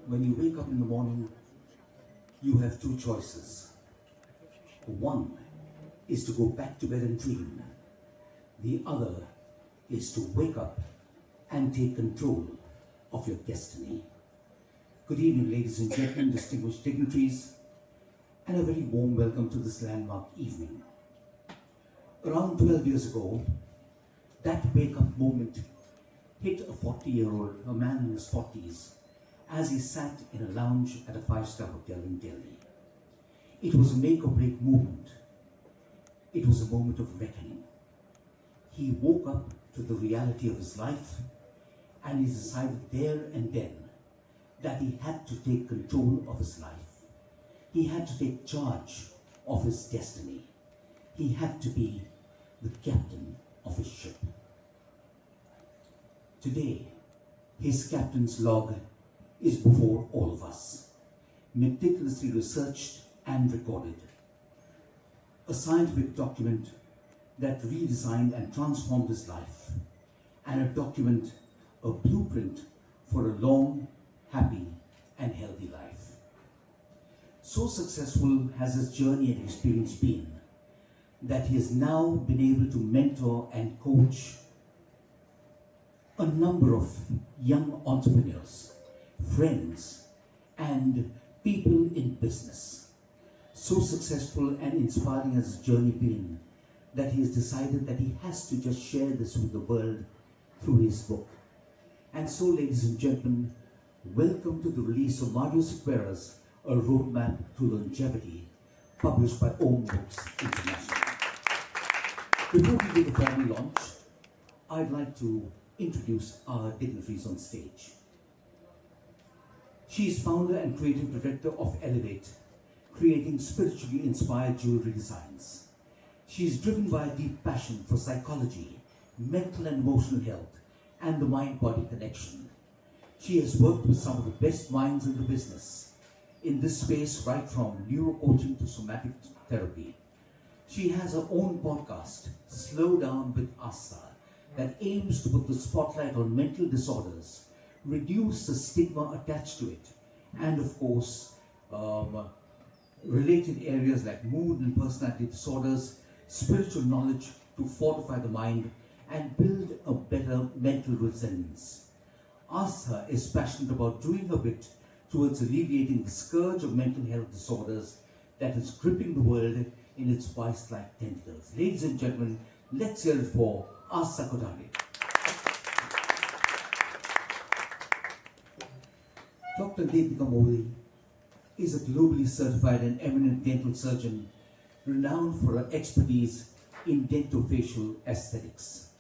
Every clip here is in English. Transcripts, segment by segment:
When you wake up in the morning, you have two choices. One is to go back to bed and dream. The other is to wake up and take control of your destiny. Good evening, ladies and gentlemen, distinguished dignitaries, and a very warm welcome to this landmark evening. Around 12 years ago, that wake-up moment hit a 40-year-old, a man in his 40s, as he sat in a lounge at a five-star hotel in Delhi. It was a make-or-break moment. It was a moment of reckoning. He woke up to the reality of his life, and he decided there and then that he had to take control of his life. He had to take charge of his destiny. He had to be the captain of his ship. Today, his captain's log is before all of us, meticulously researched and recorded. A scientific document that redesigned and transformed his life, and a document, a blueprint for a long, happy, and healthy life. So successful has his journey and experience been that he has now been able to mentor and coach a number of young entrepreneurs, friends, and people in business. So successful and inspiring has his journey been that he has decided that he has to just share this with the world through his book. And so, ladies and gentlemen, welcome to the release of Mario Sequeira's A Roadmap to Longevity, published by Om Books International. Before we do the formal launch, I'd like to introduce our dignitaries on stage. She is founder and creative director of Elevate, creating spiritually inspired jewelry designs. She is driven by a deep passion for psychology, mental and emotional health, and the mind-body connection. She has worked with some of the best minds in the business in this space, right from neurocoaching to somatic therapy. She has her own podcast, Slow Down with Asa, that aims to put the spotlight on mental disorders, reduce the stigma attached to it, and of course, related areas like mood and personality disorders, spiritual knowledge to fortify the mind and build a better mental resilience. Asa is passionate about doing her bit towards alleviating the scourge of mental health disorders that is gripping the world in its vice-like tentacles. Ladies and gentlemen, let's hear it for Asa Kodari. Dr. Neetika Modi is a globally certified and eminent dental surgeon renowned for her expertise in dentofacial aesthetics.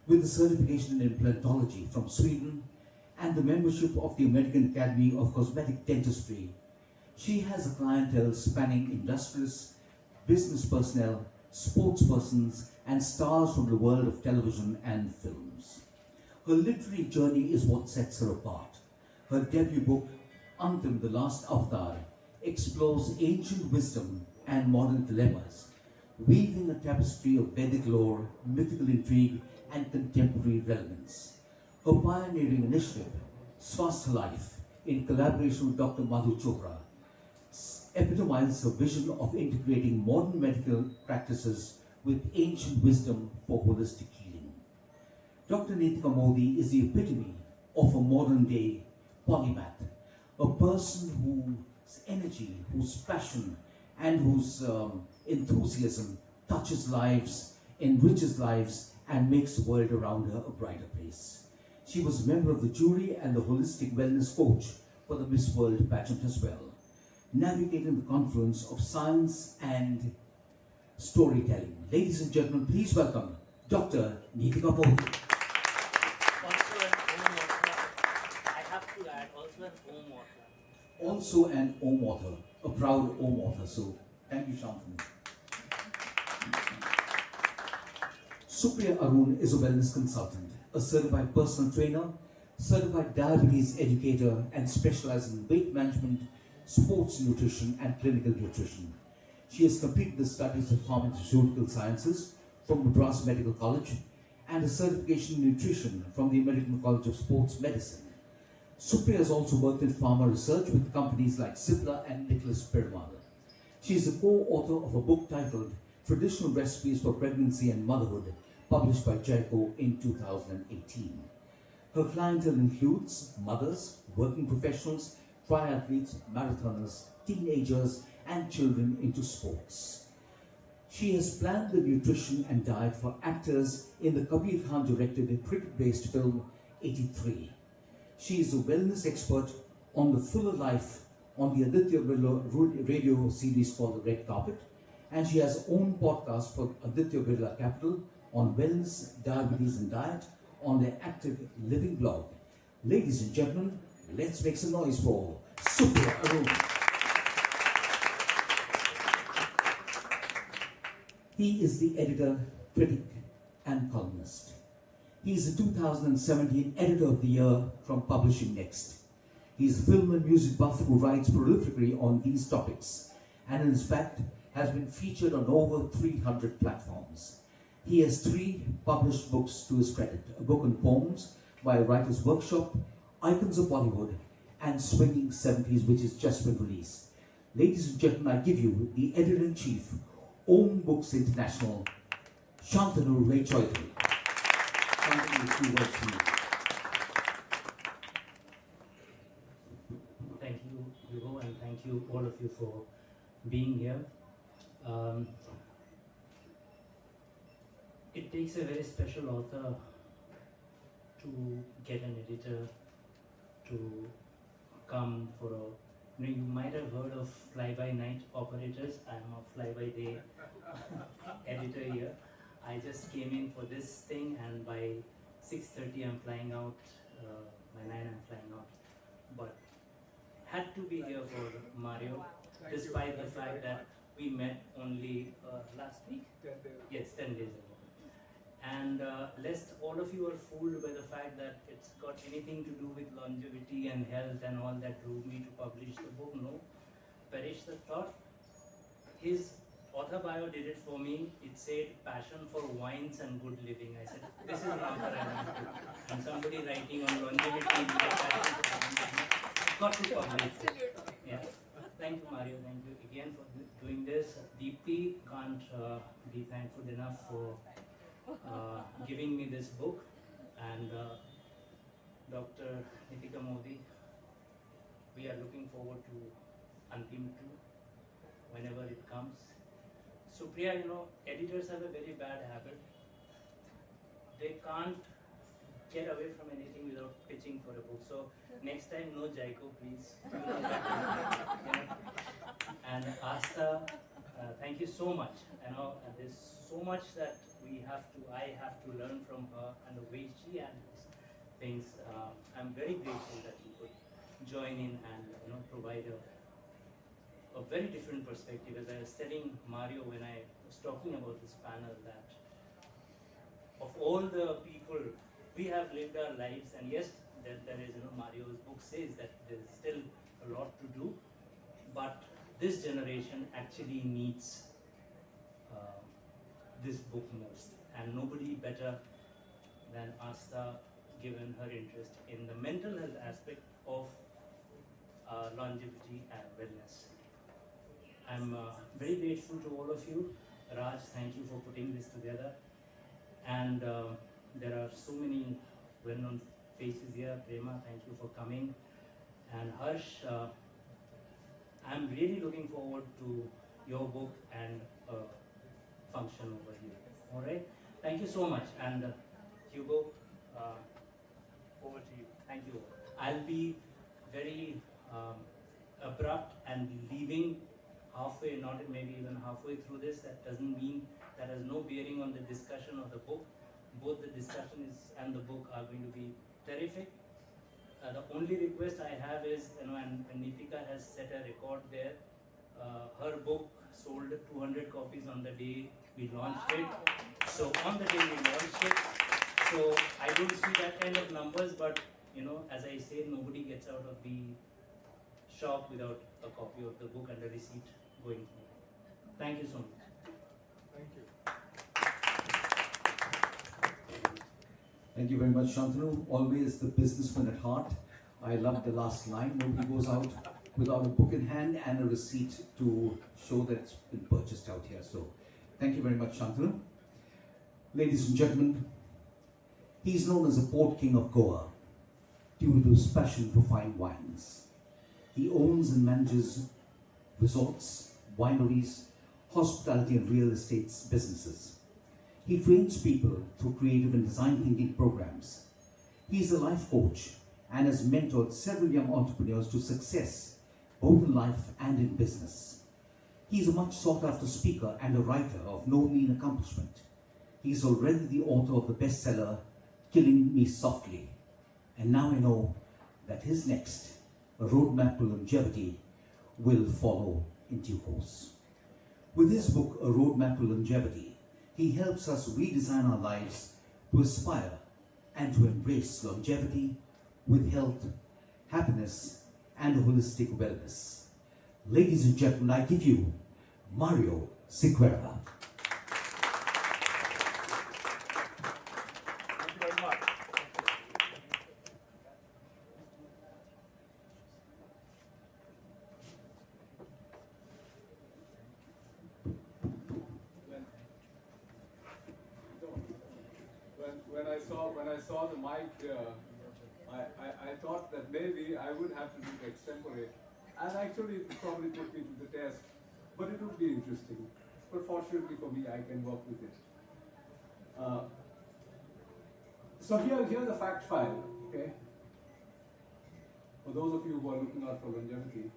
With a certification in implantology from Sweden and the membership of the American Academy of Cosmetic Dentistry, she has a clientele spanning industrialists, business personnel, sports persons, and stars from the world of television and films. Her literary journey is what sets her apart. Her debut book, Antim, the Last Avatar, explores ancient wisdom and modern dilemmas, weaving a tapestry of Vedic lore, mythical intrigue, and contemporary relevance. Her pioneering initiative, Swasth Life, in collaboration with Dr. Madhu Chopra, epitomizes her vision of integrating modern medical practices with ancient wisdom for holistic healing. Dr. Neetika Modi is the epitome of a modern-day polymath, a person whose energy, whose passion, and whose enthusiasm touches lives, enriches lives, and makes the world around her a brighter place. She was a member of the jury and the holistic wellness coach for the Miss World pageant as well, navigating the confluence of science and storytelling. Ladies and gentlemen, please welcome Dr. Neetika Modi. Also an Om water. I have to add, also an Om water. Also an Om water, a proud Om water. So thank you, Shantanu. Supriya Arun is a wellness consultant, a certified personal trainer, certified diabetes educator, and specializes in weight management, sports nutrition, and clinical nutrition. She has completed the studies of pharmaceutical sciences from Madras Medical College and a certification in nutrition from the American College of Sports Medicine. Supriya has also worked in pharma research with companies like Cipla and Nicholas Perumal. She is the co-author of a book titled Traditional Recipes for Pregnancy and Motherhood, published by Jaico in 2018. Her clientele includes mothers, working professionals, triathletes, marathoners, teenagers, and children into sports. She has planned the nutrition and diet for actors in the Kabir Khan directed cricket-based film 83. She is a wellness expert on the fuller life on the Aditya Birla radio series called The Red Carpet, and she has her own podcast for Aditya Birla Capital on wellness, diabetes and diet on their Active Living blog. Ladies and gentlemen, let's make some noise for Supriya Arun. He is the editor, critic and columnist. He is the 2017 Editor of the Year from Publishing Next. He is a film and music buff who writes prolifically on these topics and in fact has been featured on over 300 platforms. He has 3 published books to his credit: a book on poems by a writer's workshop, Icons of Bollywood, and Swinging 70s, which has just been released. Ladies and gentlemen, I give you the Editor-in-Chief, Om Books International, Shantanu Ray Choudhury. Shantanu, a few words to you. Thank you, Hugo, and thank you all of you for being here. It takes a very special author to get an editor to come for a. You might have heard of fly-by-night operators. I'm a fly-by-day editor here. I just came in for this thing, and by 6:30 I'm flying out. By 9 I'm flying out. But had to be here for Mario, despite the fact that we met only last week? 10 days. Yes, 10 days ago. And lest all of you are fooled by the fact that it's got anything to do with longevity and health and all that drove me to publish the book, no. Perish the thought. His author bio did it for me. It said passion for wines and good living. I said, this is not what I want to do. And somebody writing on longevity, got to publish it. Yeah. Thank you, Mario. Thank you again for doing this. Deeply can't be thankful enough for giving me this book, and Dr. Nitika Modi, we are looking forward to Antim 2 whenever it comes. Supriya, editors have a very bad habit. They can't get away from anything without pitching for a book. So next time, no Jaico, please. And Asta, thank you so much. There's so much that I have to learn from her and the way she handles things. I'm very grateful that you could join in and provide a very different perspective. As I was telling Mario when I was talking about this panel, that of all the people, we have lived our lives, and yes, there is, Mario's book says that there's still a lot to do, but this generation actually needs this book most, and nobody better than Asta, given her interest in the mental health aspect of longevity and wellness. I'm very grateful to all of you. Raj, thank you for putting this together. And there are so many well-known faces here. Prema, thank you for coming. And Harsh, I'm really looking forward to your book and function over here. All right? Thank you so much. And Hugo, over to you. Thank you. I'll be very abrupt and leaving halfway, not maybe even halfway through this. That doesn't mean that has no bearing on the discussion of the book. Both the discussion and the book are going to be terrific. The only request I have is, and Nitika has set a record there. Her book sold 200 copies on the day we launched it. So on the day we launched it, so I don't see that kind of numbers, but as I say, nobody gets out of the shop without a copy of the book and a receipt going through. Thank you so much. Thank you. Thank you very much, Shantanu. Always the businessman at heart. I love the last line. Nobody goes out without a book in hand and a receipt to show that it's been purchased out here. So thank you very much, Shantanu. Ladies and gentlemen, he's known as the Port King of Goa due to his passion for fine wines. He owns and manages resorts, wineries, hospitality and real estate businesses. He trains people through creative and design thinking programs. He is a life coach and has mentored several young entrepreneurs to success, both in life and in business. He is a much sought after speaker and a writer of no mean accomplishment. He is already the author of the bestseller, Killing Me Softly. And now I know that his next, A Roadmap to Longevity, will follow in due course. With his book, A Roadmap to Longevity, he helps us redesign our lives to aspire and to embrace longevity with health, happiness, and holistic wellness. Ladies and gentlemen, I give you Mario Sequeira. Thank you very much. When I saw the mic here, I thought that maybe I would have to do the extempore, and actually it probably put me to the test, but it would be interesting. But fortunately for me, I can work with it. So here's the fact file, okay? For those of you who are looking out for longevity,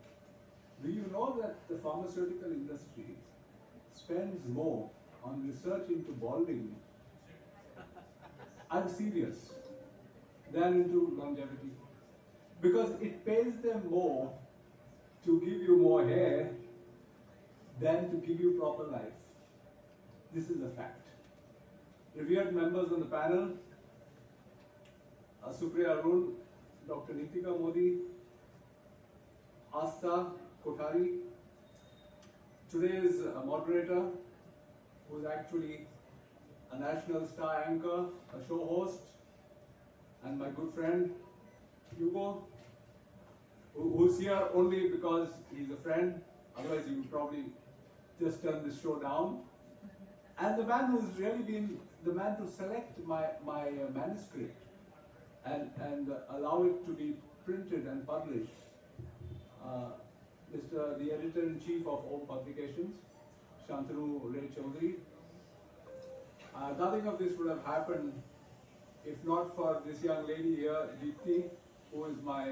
do you know that the pharmaceutical industry spends more on research into balding, I'm serious, than into longevity? Because it pays them more to give you more hair than to give you proper life. This is a fact. Revered members on the panel, Supriya Arun, Dr. Nitika Modi, Asta Kothari, today's moderator, who's actually a national star anchor, a show host, and my good friend, Hugo, who's here only because he's a friend, otherwise he would probably just turn this show down. And the man who's really been the man to select my manuscript and allow it to be printed and published, the editor-in-chief of Om Publications, Shantanu Ray Chaudhary. Nothing of this would have happened if not for this young lady here, Deepthi, who is my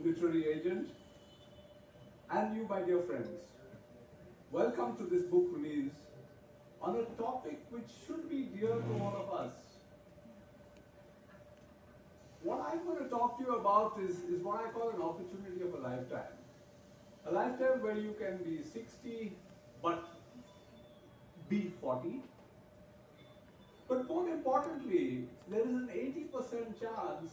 literary agent, and you, my dear friends. Welcome to this book release on a topic which should be dear to all of us. What I'm going to talk to you about is what I call an opportunity of a lifetime. A lifetime where you can be 60 but be 40. But more importantly, there is an 80% chance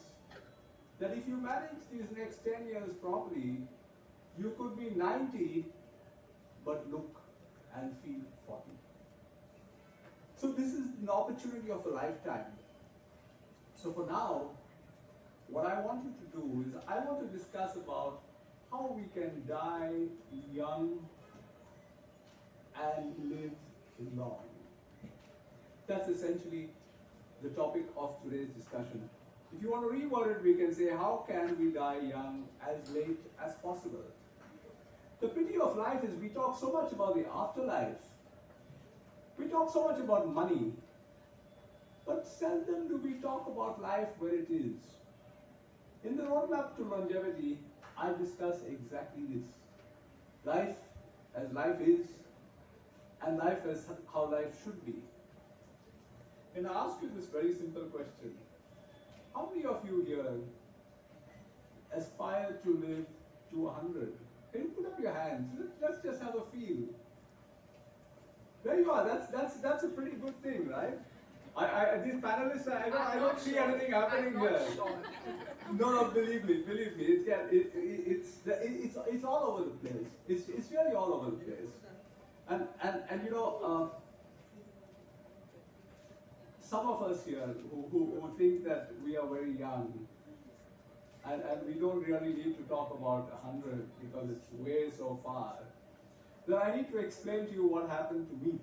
that if you manage these next 10 years properly, you could be 90 but look and feel 40. So this is an opportunity of a lifetime. So for now, what I want you to do is I want to discuss about how we can die young and live long. That's essentially the topic of today's discussion. If you want to reword it, we can say, how can we die young as late as possible? The pity of life is we talk so much about the afterlife. We talk so much about money. But seldom do we talk about life where it is. In the roadmap to longevity, I discuss exactly this. Life as life is, and life as how life should be. And I ask you this very simple question. How many of you here aspire to live to 100? Can you put up your hands? Let's just have a feel. There you are. That's a pretty good thing, right? These panelists, I don't see anything happening here. No, believe me. It's all over the place. It's really all over the place. And you know, some of us here who think that we are very young, and we don't really need to talk about 100 because it's way so far, then I need to explain to you what happened to me.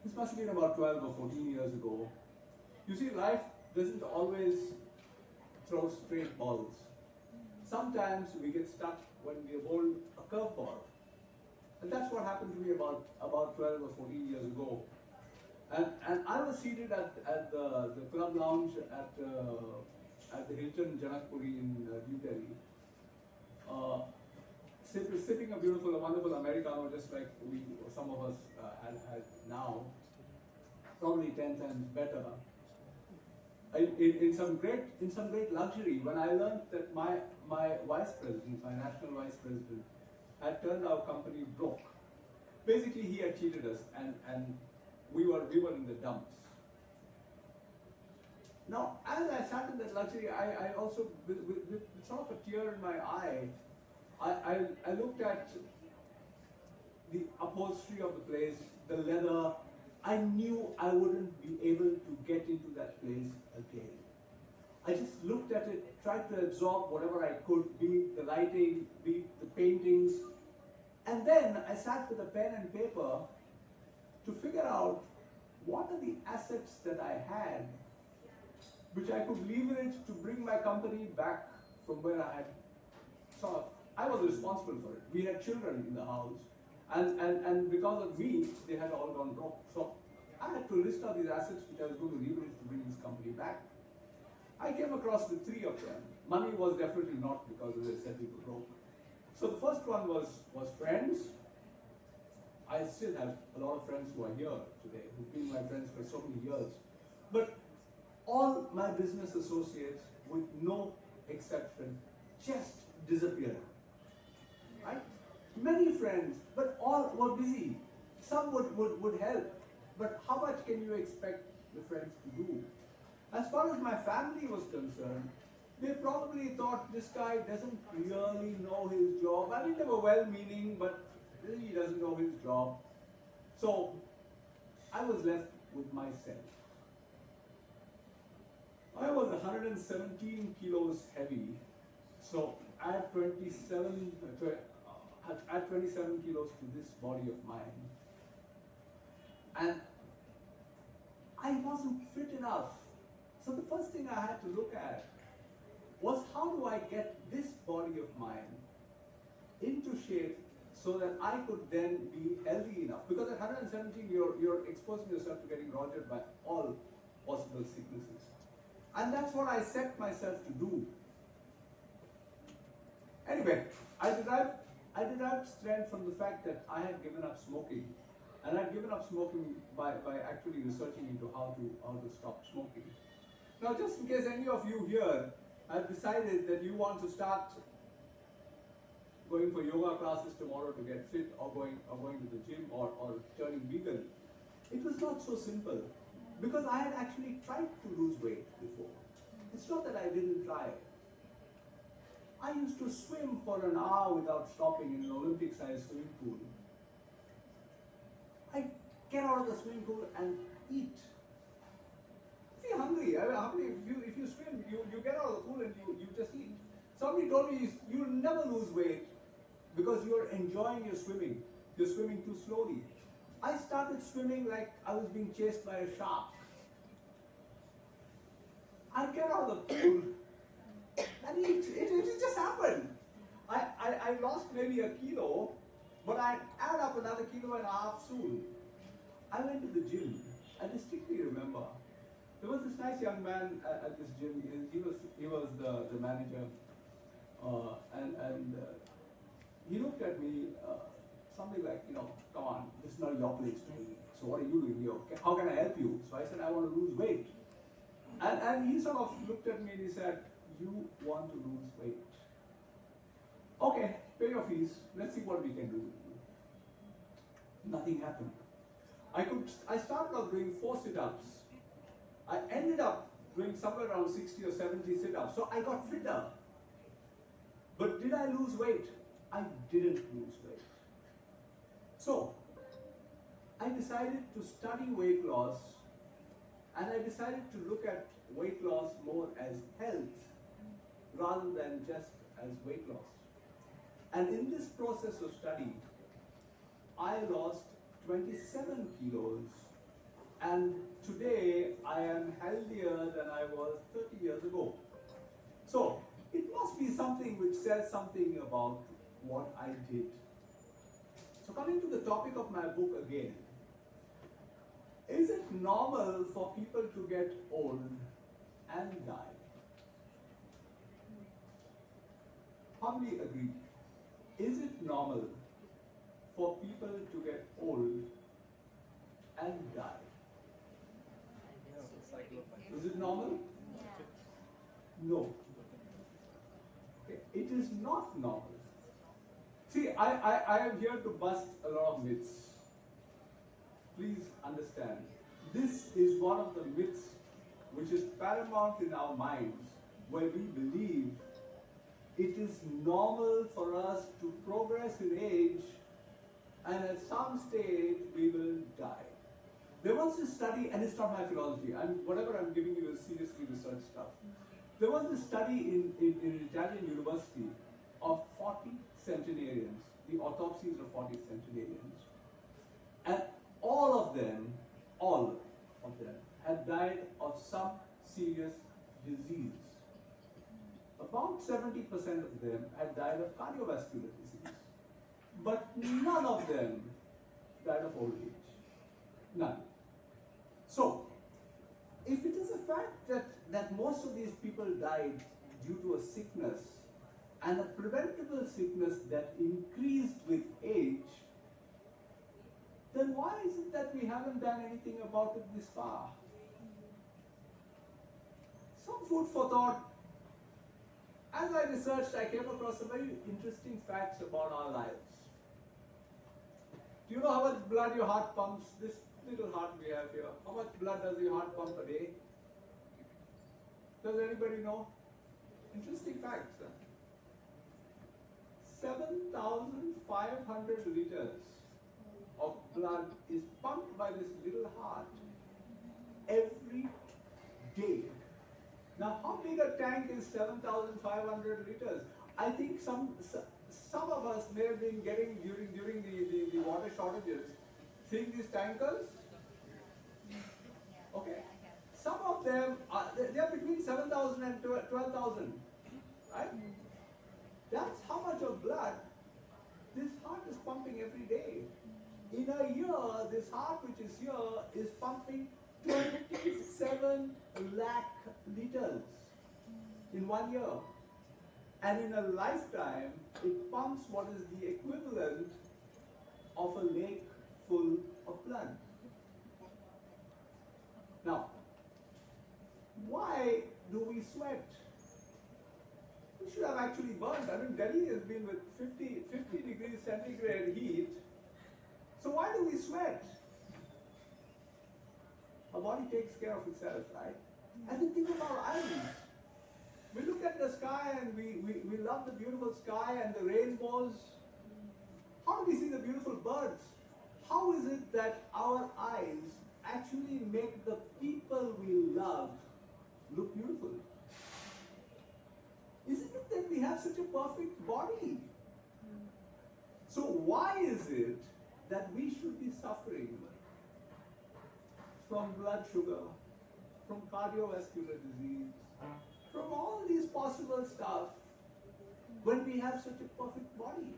This must have been about 12 or 14 years ago. You see, life doesn't always throw straight balls. Sometimes we get stuck when we hold a curveball. And that's what happened to me about 12 or 14 years ago. And I was seated at the club lounge at the Hilton Janakpuri in New Delhi, sipping a wonderful Americano, just like some of us had now, probably 10 times better. In some great luxury. When I learned that my vice president, my national vice president, had turned our company broke. Basically, he had cheated us, and we were in the dumps. Now, as I sat in that luxury, I also, with sort of a tear in my eye, I looked at the upholstery of the place, the leather. I knew I wouldn't be able to get into that place again. I just looked at it, tried to absorb whatever I could, be it the lighting, be it the paintings, and then I sat with a pen and paper to figure out what are the assets that I had which I could leverage to bring my company back from where I had sort of, I was responsible for it. We had children in the house, and because of me, they had all gone broke. So I had to list out these assets which I was going to leverage to bring this company back. I came across with 3 of them. Money was definitely not, because as I said, we were broke. So the first one was friends. I still have a lot of friends who are here today, who've been my friends for so many years. But all my business associates, with no exception, just disappeared. Right? Many friends, but all were busy. Some would help, but how much can you expect the friends to do? As far as my family was concerned, they probably thought this guy doesn't really know his job. I mean, they were well-meaning, but really he doesn't know his job. So I was left with myself. I was 117 kilos heavy, so add 27 kilos to this body of mine. And I wasn't fit enough. So the first thing I had to look at was, how do I get this body of mine into shape so that I could then be healthy enough? Because at 117, you're exposing yourself to getting rogered by all possible sicknesses. And that's what I set myself to do. Anyway, I derived strength from the fact that I had given up smoking. And I'd given up smoking by actually researching into how to stop smoking. Now, just in case any of you here have decided that you want to start going for yoga classes tomorrow to get fit, or going to the gym, or turning vegan, it was not so simple, because I had actually tried to lose weight before. It's not that I didn't try. I used to swim for an hour without stopping in an Olympic-sized swimming pool. I'd get out of the swimming pool and eat. If you're hungry, if you swim, you get out of the pool and you just eat. Somebody told me you'll never lose weight because you're enjoying your swimming. You're swimming too slowly. I started swimming like I was being chased by a shark. I get out of the pool and eat. It just happened. I lost maybe a kilo, but I'd add up another 1.5 kilos soon. I went to the gym. I distinctly remember. There was this nice young man at this gym. He was the manager, and he looked at me something like, come on, this is not your place to be. So what are you doing here? How can I help you? So I said, I want to lose weight. And he sort of looked at me and he said, you want to lose weight? Okay, pay your fees. Let's see what we can do. Nothing happened. I started off doing 4 sit-ups. I ended up doing somewhere around 60 or 70 sit-ups. So I got fitter. But did I lose weight? I didn't lose weight. So I decided to study weight loss, and I decided to look at weight loss more as health rather than just as weight loss. And in this process of study, I lost 27 kilos, and today I am healthier than I was 30 years ago. So it must be something which says something about what I did. So coming to the topic of my book again, is it normal for people to get old and die? How many agree? Is it normal for people to get old and die? Is it normal? No. Okay. It is not normal. See, I am here to bust a lot of myths. Please understand, this is one of the myths which is paramount in our minds, where we believe it is normal for us to progress in age and at some stage we will die. There was this study, and it's not my philosophy, whatever I'm giving you is seriously research stuff. There was this study in an Italian university of 40 centenarians, the autopsies of 40 centenarians, and all of them had died of some serious disease. About 70% of them had died of cardiovascular disease, but none of them died of old age. None. So, if it is a fact that most of these people died due to a sickness, and a preventable sickness that increased with age, then why is it that we haven't done anything about it this far? Some food for thought. As I researched, I came across some very interesting facts about our lives. Do you know how much blood your heart pumps? This little heart we have here. How much blood does your heart pump a day? Does anybody know? Interesting facts. Huh? 7,500 liters of blood is pumped by this little heart every day. Now, how big a tank is 7,500 liters? I think some of us may have been getting during the water shortages, seeing these tankers. Okay, some of them they are between 7,000 and 12,000, right? That's how much of blood this heart is pumping every day. In a year, this heart which is here is pumping 27 lakh liters in 1 year. And in a lifetime, it pumps what is the equivalent of a lake full of blood. Now, why do we sweat? We should have actually burnt. I mean, Delhi has been with 50 degrees centigrade heat. So why do we sweat? Our body takes care of itself, right? And then think of our eyes. We look at the sky and we love the beautiful sky and the rainbows. How do we see the beautiful birds? How is it that our eyes actually make the people we love look beautiful? Isn't it that we have such a perfect body? So why is it that we should be suffering from blood sugar, from cardiovascular disease, from all these possible stuff when we have such a perfect body?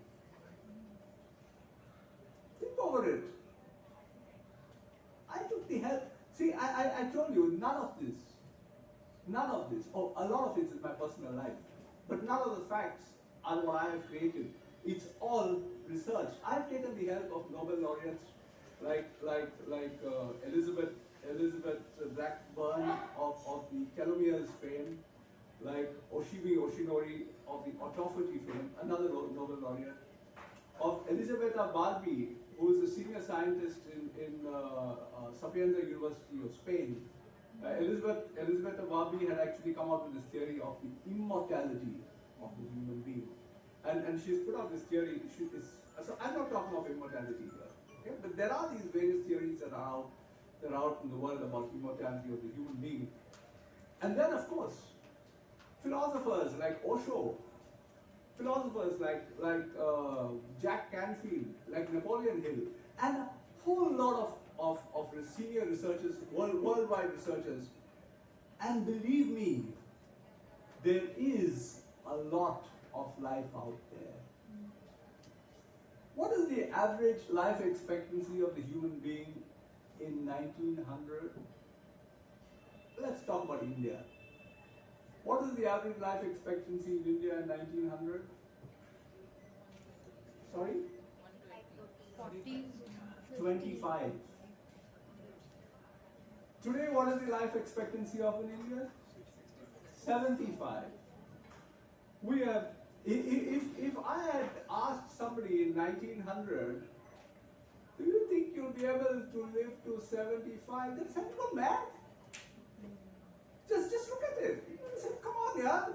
Think over it. I took the help. See, I told you, none of this, a lot of it is my personal life, but none of the facts are what I have created. It's all research. I've taken the help of Nobel laureates like Elizabeth Blackburn of the telomeres fame, like Oshibi Oshinori of the autophagy fame, another Nobel laureate, of Elisabetta Barbi, who is a senior scientist in Sapienza University of Spain. Elisabetta Barbi had actually come out with this theory of the immortality of the human being. And she's put out this theory. So I'm not talking of immortality here, okay? But there are these various theories that are out in the world about immortality of the human being. And then, of course, Philosophers like Osho, philosophers like Jack Canfield, like Napoleon Hill, and a whole lot of senior researchers, worldwide researchers. And believe me, there is a lot of life out there. What is the average life expectancy of the human being in 1900? Let's talk about India. What is the average life expectancy in India in 1900? Sorry? 25. Today, what is the life expectancy of in India? 75. We have, if I had asked somebody in 1900, do you think you'll be able to live to 75? They'd say, "You're mad. Just look at it." People say, "Come on, yeah.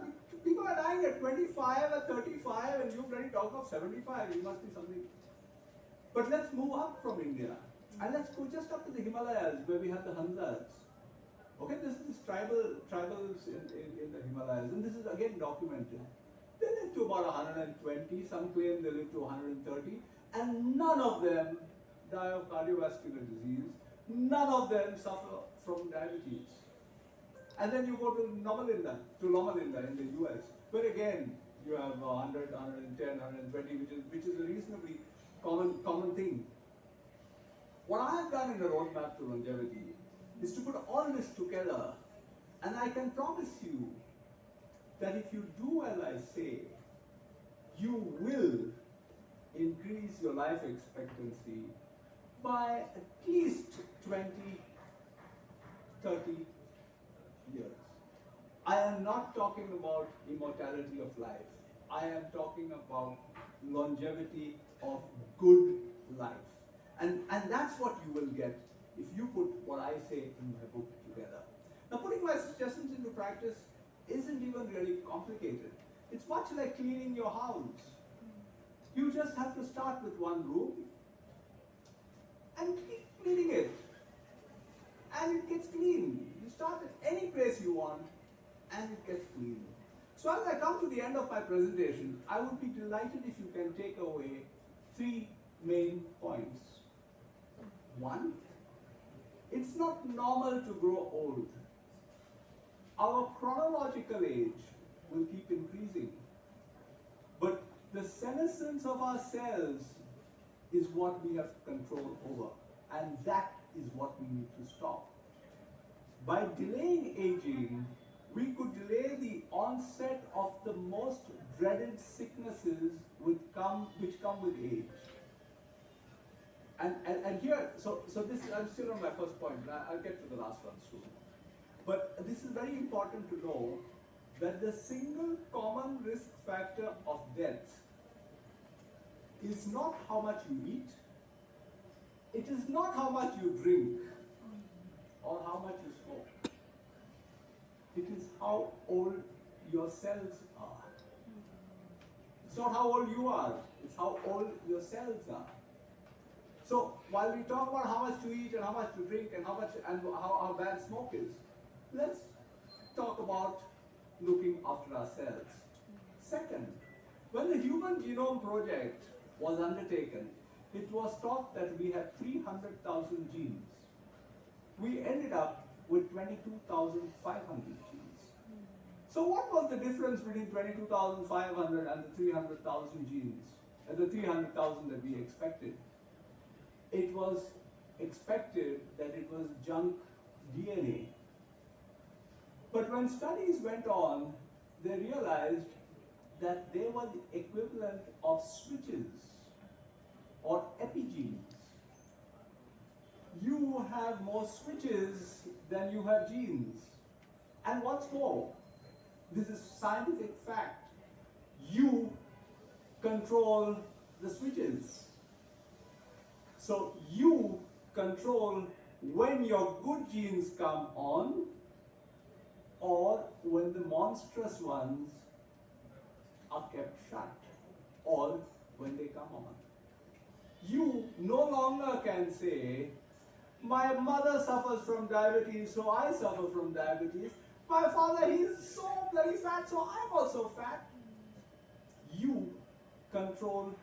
People are dying at 25, at 35, and you're ready to talk of 75. It must be something." But let's move up from India. And let's go just up to the Himalayas, where we have the Hansas. Okay, this is tribals in the Himalayas, and this is again documented. They live to about 120, some claim they live to 130, and none of them die of cardiovascular disease, none of them suffer from diabetes. And then you go to Loma Linda in the US, where again you have 100, 110, 120, which is a reasonably common thing. What I have done in the roadmap to longevity is to put all this together, and I can promise you that if you do as I say, you will increase your life expectancy by at least 20, 30 years. I am not talking about immortality of life. I am talking about longevity of good life. And that's what you will get if you put what I say in my book together. Now, putting my suggestions into practice isn't even really complicated. It's much like cleaning your house. You just have to start with one room and keep cleaning it. And it gets clean. You start at any place you want and it gets clean. So as I come to the end of my presentation, I would be delighted if you can take away 3 main points. 1, it's not normal to grow old. Our chronological age will keep increasing. But the senescence of our cells is what we have control over. And that is what we need to stop. By delaying aging, we could delay the onset of the most dreaded sicknesses which come with age. And here, so this, I'm still on my first point, and I'll get to the last one soon. But this is very important to know that the single common risk factor of death is not how much you eat, it is not how much you drink, or how much you smoke. It is how old your cells are. It's not how old you are, it's how old your cells are. So while we talk about how much to eat and how much to drink and how bad smoke is, let's talk about looking after ourselves. Second, when the Human Genome Project was undertaken, it was thought that we had 300,000 genes. We ended up with 22,500 genes. So what was the difference between 22,500 and the 300,000 genes, and the 300,000 that we expected? It was expected that it was junk DNA. But when studies went on, they realized that they were the equivalent of switches or epigenes. You have more switches than you have genes. And what's more, this is scientific fact, you control the switches. So you control when your good genes come on or when the monstrous ones are kept shut, or when they come on. You no longer can say, my mother suffers from diabetes, so I suffer from diabetes. My father, he's so bloody fat, so I'm also fat. You control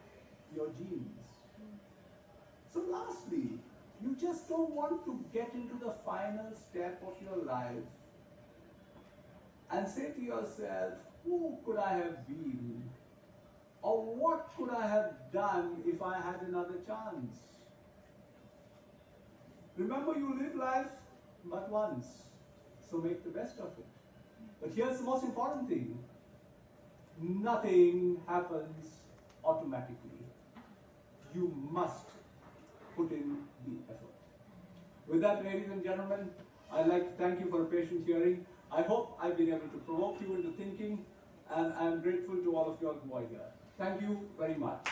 your genes. So lastly, you just don't want to get into the final step of your life and say to yourself, who could I have been? Or what could I have done if I had another chance? Remember, you live life but once, so make the best of it. But here's the most important thing. Nothing happens automatically. You must put in the effort. With that, ladies and gentlemen, I'd like to thank you for a patient hearing. I hope I've been able to provoke you into thinking, and I'm grateful to all of you all who are here. Thank you very much.